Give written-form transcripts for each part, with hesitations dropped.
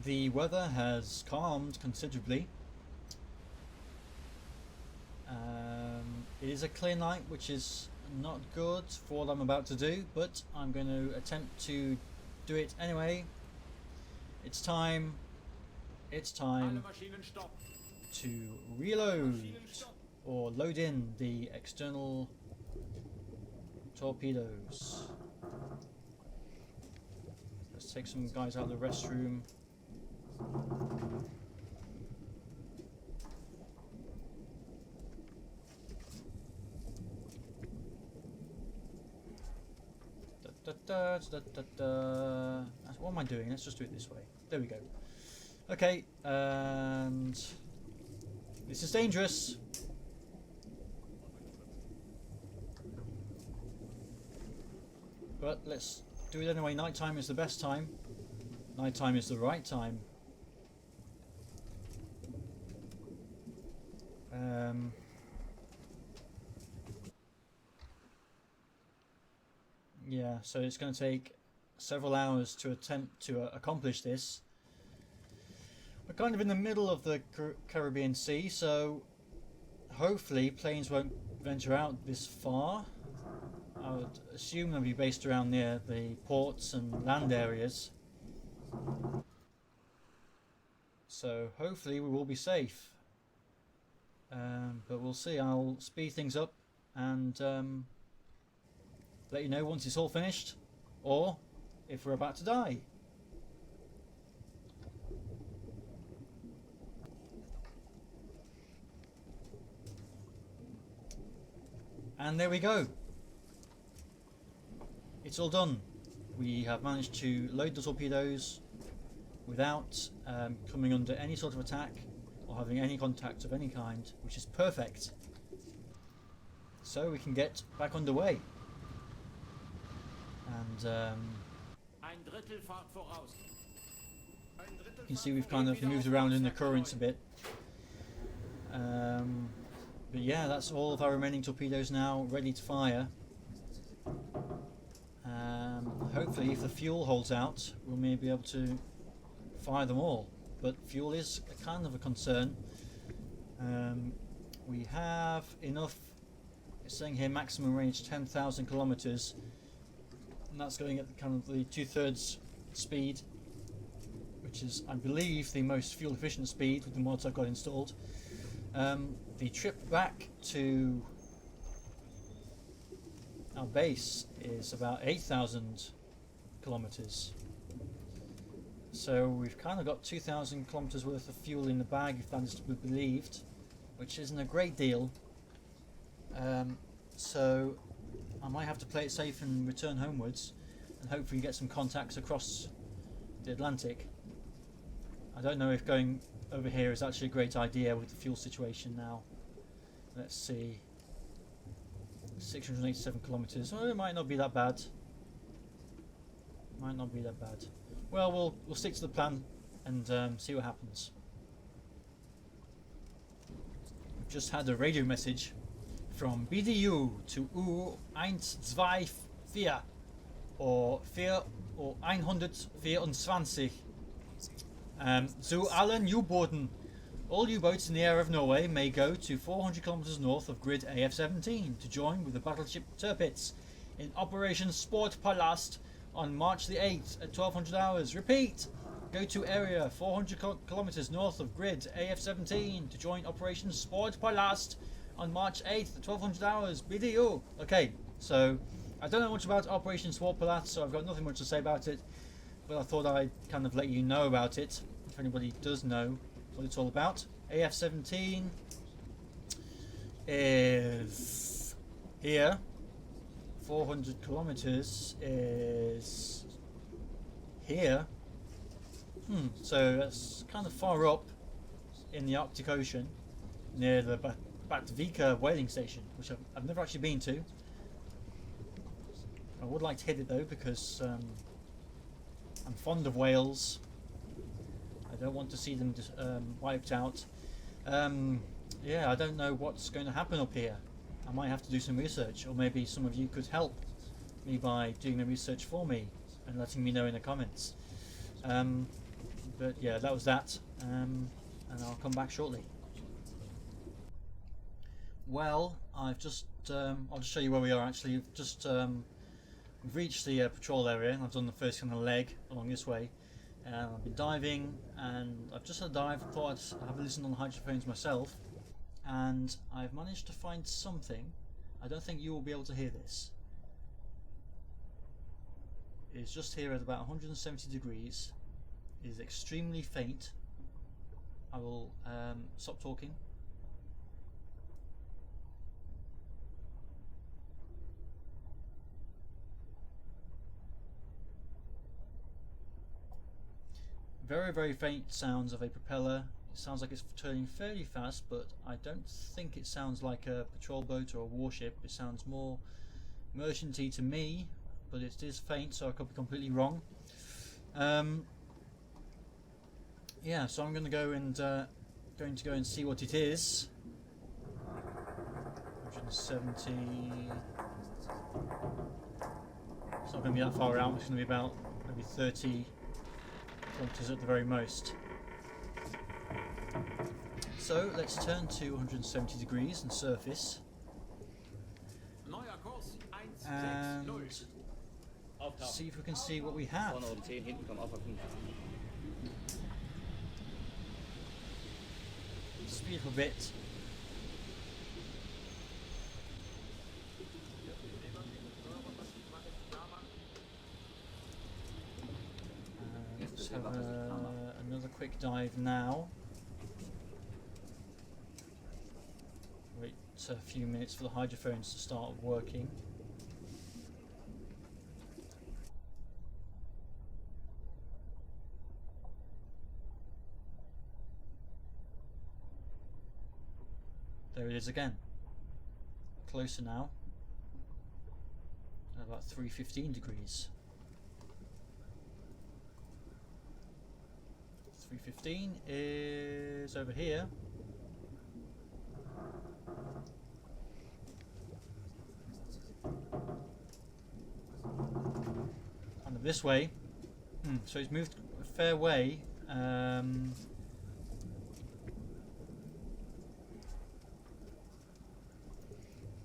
The weather has calmed considerably. It is a clear night, which is not good for what I'm about to do, but I'm going to attempt to do it anyway. It's time. It's time to reload or load in the external torpedoes. Let's take some guys out of the restroom. What am I doing? Let's just do it this way. There we go. Okay, and this is dangerous. But let's do it anyway. Nighttime is the best time. Nighttime is the right time. Yeah, so it's going to take several hours to attempt to accomplish this. We're kind of in the middle of the Caribbean Sea, so hopefully planes won't venture out this far. I would assume they'll be based around near the ports and land areas. So hopefully we will be safe. But we'll see. I'll speed things up and let you know once it's all finished, or if we're about to die. And there we go. It's all done. We have managed to load the torpedoes without coming under any sort of attack or having any contact of any kind, which is perfect. So we can get back underway. And you can see we've kind of moved around in the currents a bit. But yeah, that's all of our remaining torpedoes now ready to fire. Hopefully, if the fuel holds out, we'll maybe be able to fire them all. But fuel is kind of a concern. We have enough. It's saying here maximum range 10,000 kilometers, and that's going at kind of the 2/3 speed, which is, I believe, the most fuel efficient speed with the mods I've got installed. The trip back to our base is about 8,000 kilometers. So we've kind of got 2,000 kilometers worth of fuel in the bag, if that is to be believed, which isn't a great deal. So I might have to play it safe and return homewards and hopefully get some contacts across the Atlantic. I don't know if going over here is actually a great idea with the fuel situation now. Let's see. 687 kilometers. Oh, it might not be that bad. Might not be that bad. Well, we'll stick to the plan and see what happens. We've just had a radio message from BDU to U124 or 4 or 124. Zu allen U-Booten. All U-boats in the area of Norway may go to 400 kilometers north of grid AF-17 to join with the battleship Tirpitz in Operation Sportpalast on March the 8th at 1200 hours. Repeat! Go to area 400 kilometers north of grid AF-17 to join Operation Sportpalast on March 8th at 1200 hours. BDU! Okay, so I don't know much about Operation Sportpalast, so I've got nothing much to say about it, but I thought I'd kind of let you know about it, if anybody does know what it's all about. AF-17 is here. 400 kilometers is here. So that's kind of far up in the Arctic Ocean near the Batvika whaling station, which I've never actually been to. I would like to hit it though, because I'm fond of whales. I don't want to see them wiped out. Yeah, I don't know what's going to happen up here. I might have to do some research, or maybe some of you could help me by doing the research for me and letting me know in the comments. But yeah, that was that, and I'll come back shortly. Well, I've just I'll just show you where we are. Actually, we've reached the patrol area, and I've done the first kind of leg along this way. I've been diving, and I've just had a dive. Thought I'd have a listen on the hydrophones myself, and I've managed to find something. I don't think you will be able to hear this. It's just here at about 170 degrees. It is extremely faint. I will stop talking. Very, very faint sounds of a propeller. It sounds like it's turning fairly fast, but I don't think it sounds like a patrol boat or a warship. It sounds more merchanty to me, but it is faint, so I could be completely wrong. Yeah, so I'm going to go and see what it is. 170. It's not going to be that far out. It's going to be about maybe 30 kilometers at the very most. So let's turn to 170 degrees and surface. And see if we can see what we have. Speed up a bit. Let's have another quick dive now. Wait a few minutes for the hydrophones to start working. There it is again. Closer now. About 315 degrees. 315 is over here. Kind of this way. So it's moved a fair way.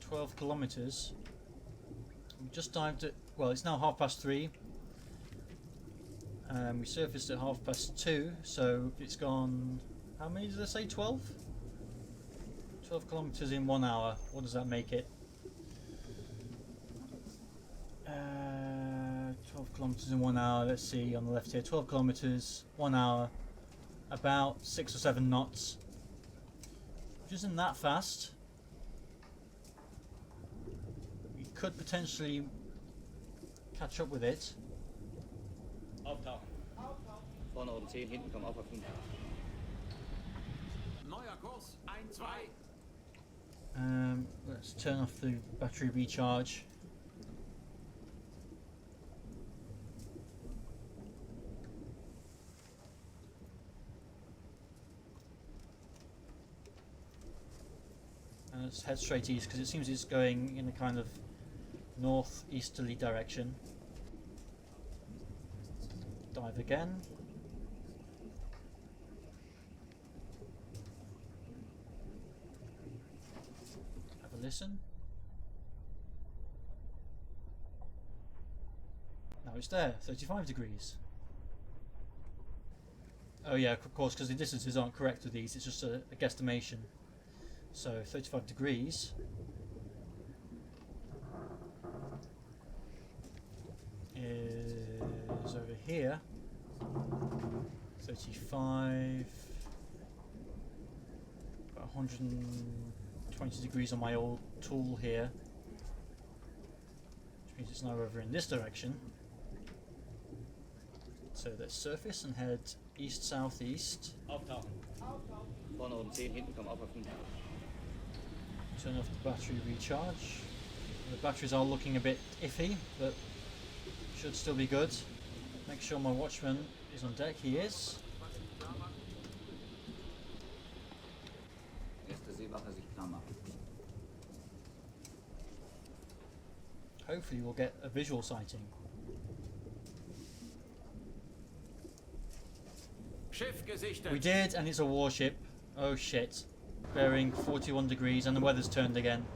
12 kilometers. We just dived at, well, it's now 3:30. We surfaced at 2:30, so it's gone, how many did I say? 12? 12 kilometers in 1 hour. What does that make it? 12 kilometers in 1 hour. Let's see on the left here. 12 kilometers, 1 hour, about 6 or 7 knots, which isn't that fast. We could potentially catch up with it. Auftauchen. Vorne oben 10, hinten kommen auf 5. Neuer Kurs, 1, 2. Let's turn off the battery recharge. Let's head straight east because it seems it's going in a kind of northeasterly direction. Dive again. Have a listen. Now it's there, 35 degrees. Oh yeah, of course, because the distances aren't correct with these, it's just a guesstimation. So 35 degrees. Is over here. 35. About 120 degrees on my old tool here, which means it's now over in this direction. So let's surface and head east-southeast. Auftauchen. Vorne oben 10, hinten kommen auf 5. Turn off the battery recharge. The batteries are looking a bit iffy, but should still be good. Make sure my watchman is on deck. He is. Erste Seewache sich klar machen. Hopefully we'll get a visual sighting. Schiff gesichtet. We did, and it's a warship. Oh shit. Bearing 41 degrees, and the weather's turned again.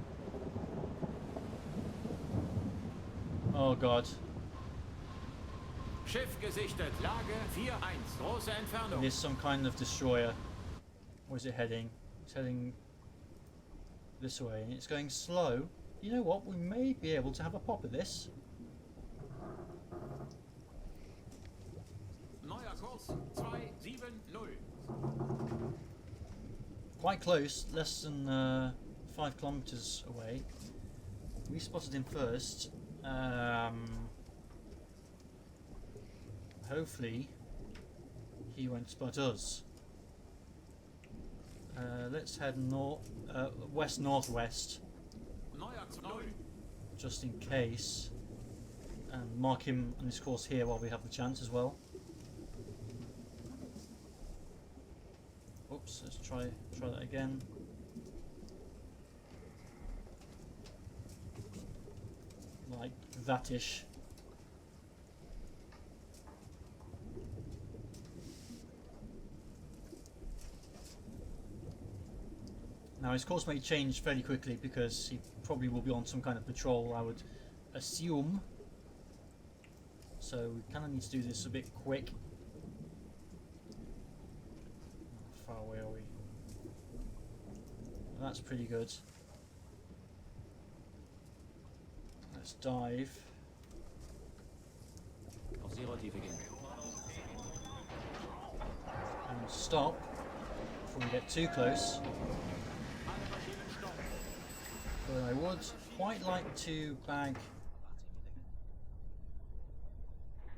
Oh god. Schiff gesichtet. Lage 4-1. Große Entfernung. It is some kind of destroyer. Where's it heading? It's heading this way, and it's going slow. You know what? We may be able to have a pop at this. Neuer Kurs 270. Quite close, less than 5 kilometers away. We spotted him first. Hopefully he won't spot us. Let's head west-northwest, Neuer 0. just in case, and mark him on his course here while we have the chance as well. Oops, let's try that again. Like that-ish. Now his course may change fairly quickly because he probably will be on some kind of patrol, I would assume. So we kind of need to do this a bit quick. How far away are we? Well, that's pretty good. Let's dive. Auf Seerotiefe gehen. And stop before we get too close. But I would quite like to bag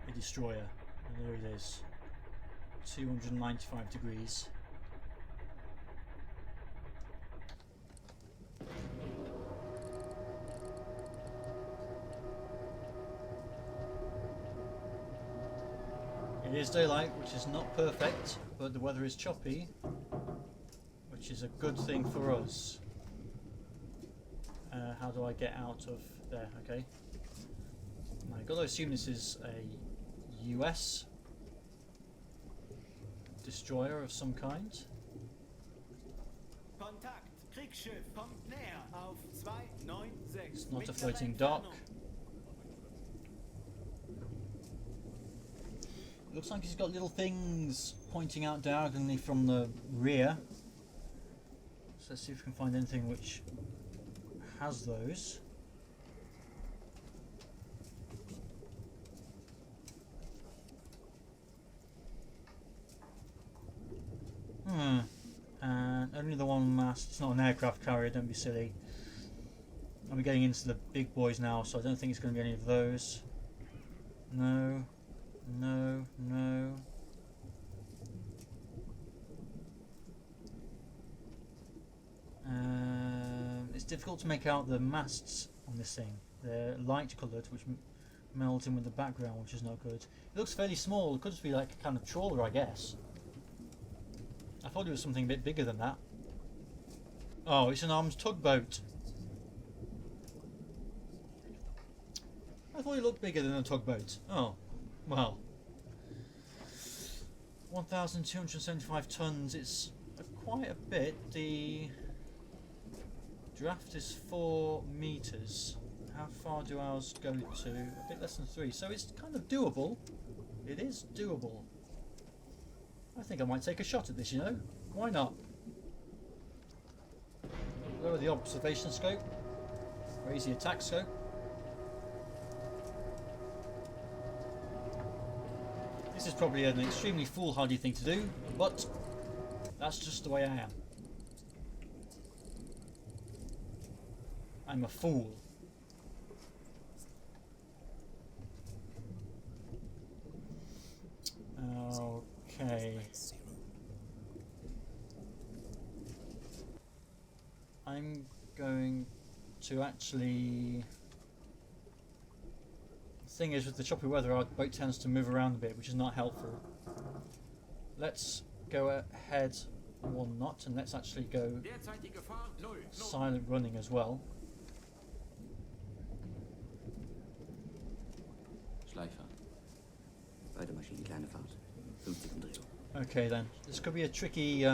a destroyer. And there it is. 295 degrees. It is daylight, which is not perfect, but the weather is choppy, which is a good thing for us. How do I get out of there? Okay. Now, I've got to assume this is a US destroyer of some kind. Kontakt, Kriegsschiff kommt näher auf 296. It's not a floating dock. Looks like he's got little things pointing out diagonally from the rear. So let's see if we can find anything which has those. And only the one mast. It's not an aircraft carrier, don't be silly. And we're getting into the big boys now, so I don't think it's going to be any of those. No. No, no. It's difficult to make out the masts on this thing. They're light coloured, which melds in with the background, which is not good. It looks fairly small. It could just be like a kind of trawler, I guess. I thought it was something a bit bigger than that. Oh, it's an armed tugboat. I thought it looked bigger than a tugboat. Oh. Well, 1,275 tons, it's quite a bit. The draft is 4 meters. How far do ours go to? A bit less than 3, so it's kind of doable. It is doable. I think I might take a shot at this, you know? Why not? Lower the observation scope, raise the attack scope. This is probably an extremely foolhardy thing to do, but that's just the way I am. I'm a fool. Okay. I'm going to actually... The thing is, with the choppy weather, our boat tends to move around a bit, which is not helpful. Let's go ahead 1 knot, and let's actually go silent running as well. Schleifer. Weiter Maschine, kleine Fahrt. 50 Umdrehung. Okay then, this could be a tricky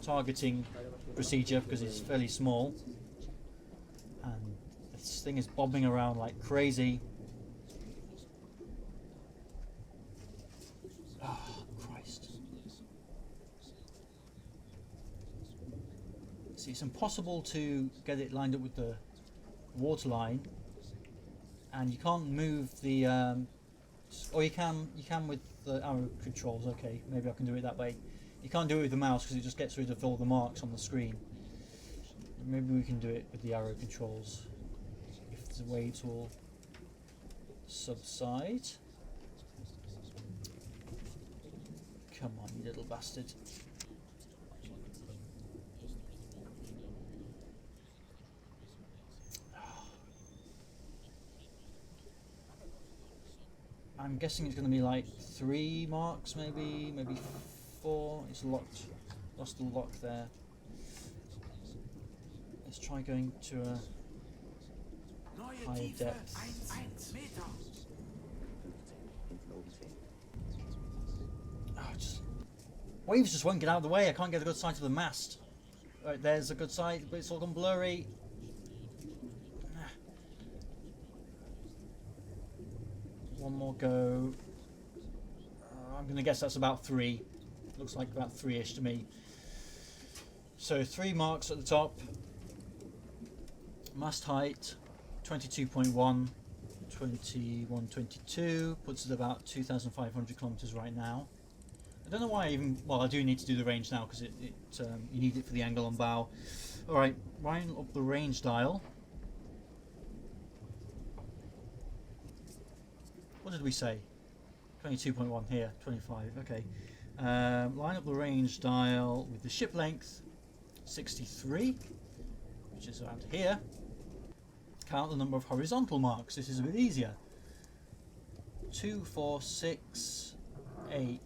targeting procedure because it's fairly small, and this thing is bobbing around like crazy. Oh, Christ. See, it's impossible to get it lined up with the waterline, and you can't move the or you can with the arrow controls. Okay, maybe I can do it that way. You can't do it with the mouse because it just gets rid of all the marks on the screen. Maybe we can do it with the arrow controls if there's a way it will subside. Come on, you little bastard. I'm guessing it's going to be like 3 marks, maybe 4. It's locked. Lost the lock there. Let's try going to a higher depth. Waves just won't get out of the way. I can't get a good sight of the mast. Right, there's a good sight, but it's all gone blurry. One more go. I'm going to guess that's about 3. Looks like about 3-ish to me. So 3 marks at the top. Mast height 22.1, 21.22, puts it about 2,500 kilometers right now. I don't know why I even. Well, I do need to do the range now because you need it for the angle on bow. All right, wind up the range dial. What did we say? 22.1 here, 25. Okay. Line up the range dial with the ship length 63, which is around here. Count the number of horizontal marks. This is a bit easier. 2, 4, 6, 8.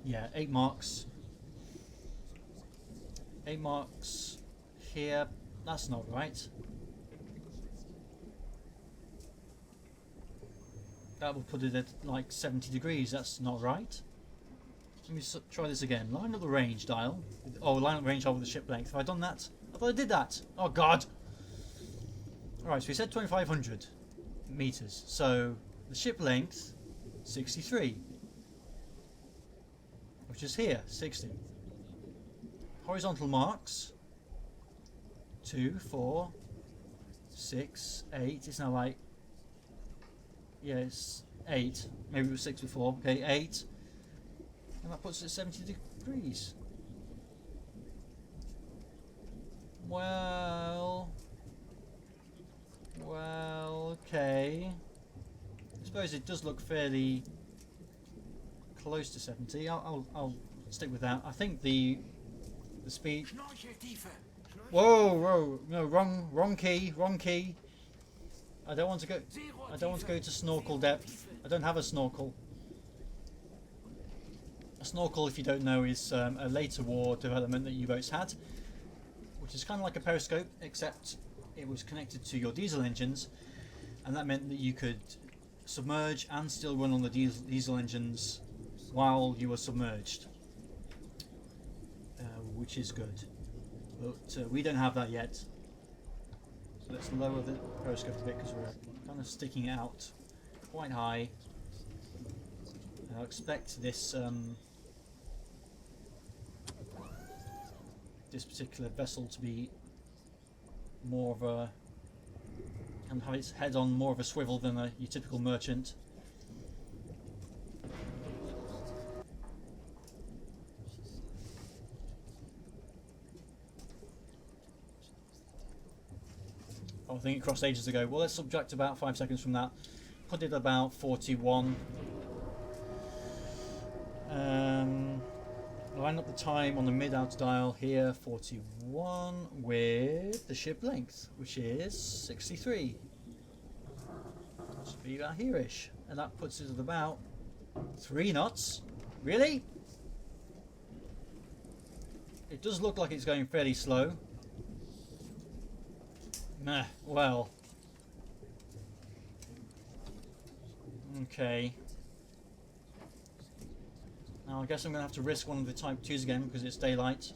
Yeah, 8 marks. 8 marks here. That's not right. That will put it at like 70 degrees. That's not right. Let me try this again. Line up the range dial. Oh, line up the range dial with the ship length. Have I done that? I thought I did that. Oh God. Alright, so we said 2,500 meters. So the ship length 63, which is here 60. Horizontal marks 2, 4, 6, 8. It's now like, yeah, it's 8. Maybe it was 6 before. Okay, 8. And that puts it at 70 degrees. Well, okay. I suppose it does look fairly close to 70. I'll stick with that. I think the speed. Whoa, no, wrong key. I don't want to go to snorkel depth. I don't have a snorkel. A snorkel, if you don't know, is a later war development that U-boats had, which is kind of like a periscope, except it was connected to your diesel engines, and that meant that you could submerge and still run on the diesel engines while you were submerged, which is good. But we don't have that yet. So let's lower the periscope a bit because we're kind of sticking it out quite high. And I expect this this particular vessel to be more of a, and have its head on more of a swivel than your typical merchant. Oh, I think it crossed ages ago. Well, let's subtract about 5 seconds from that. Put it about 41. Line up the time on the mid-out dial here, 41, with the ship length, which is 63. Should be about here-ish. And that puts it at about 3 knots. Really? It does look like it's going fairly slow. Meh, well. Now I guess I'm going to have to risk one of the Type 2s again because it's daylight.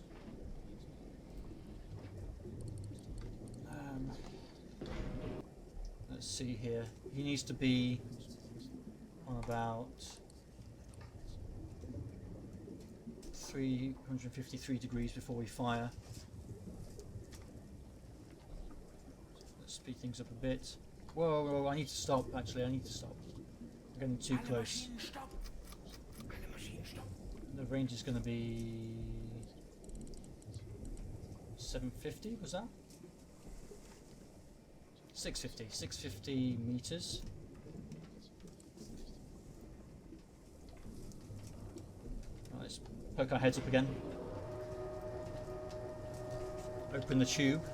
Let's see here. He needs to be on about 353 degrees before we fire. Let's speed things up a bit. Whoa, whoa, I need to stop actually, I need to stop. I'm getting too close. The range is going to be 750, was that? 650 meters. Right, let's poke our heads up again. Open the tube.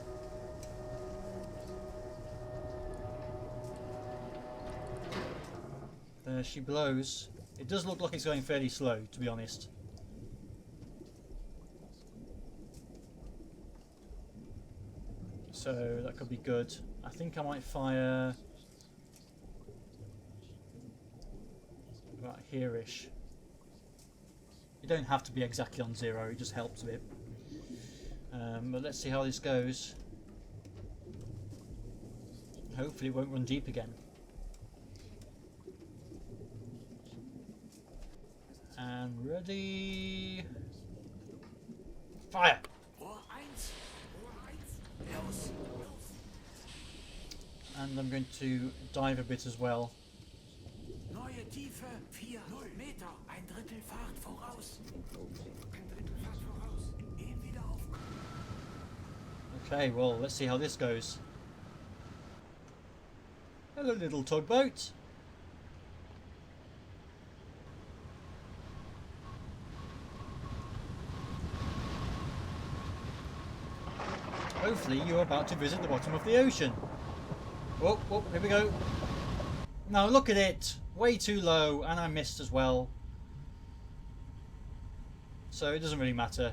There she blows. It does look like it's going fairly slow, to be honest. So that could be good. I think I might fire about here-ish. You don't have to be exactly on 0, it just helps a bit. But let's see how this goes. Hopefully it won't run deep again. And ready... Fire! And I'm going to dive a bit as well. Neue Tiefe 4 Meter. Ein Drittel Fahrt voraus. Ein Drittel Fahrt voraus. Gehen wieder auf. Okay, well, let's see how this goes. Hello, little tugboat. Hopefully you're about to visit the bottom of the ocean. Oh, oh, here we go. Now look at it. Way too low, and I missed as well. So it doesn't really matter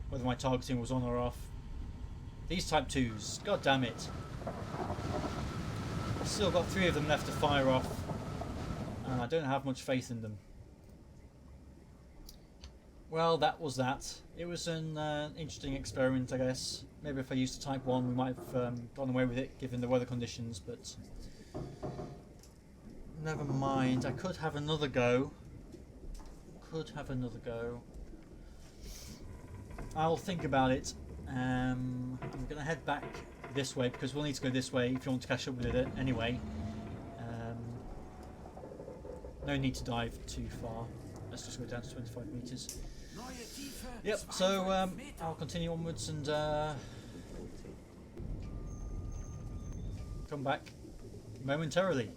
whether my targeting was on or off. These Type 2s, god damn it. Still got 3 of them left to fire off, and I don't have much faith in them. Well, that was that. It was an interesting experiment, I guess. Maybe if I used a Type 1 we might have gone away with it given the weather conditions, but never mind. I could have another go. I'll think about it. I'm going to head back this way because we'll need to go this way if you want to catch up with it anyway. No need to dive too far. Let's just go down to 25 meters. Yep, so I'll continue onwards and come back momentarily.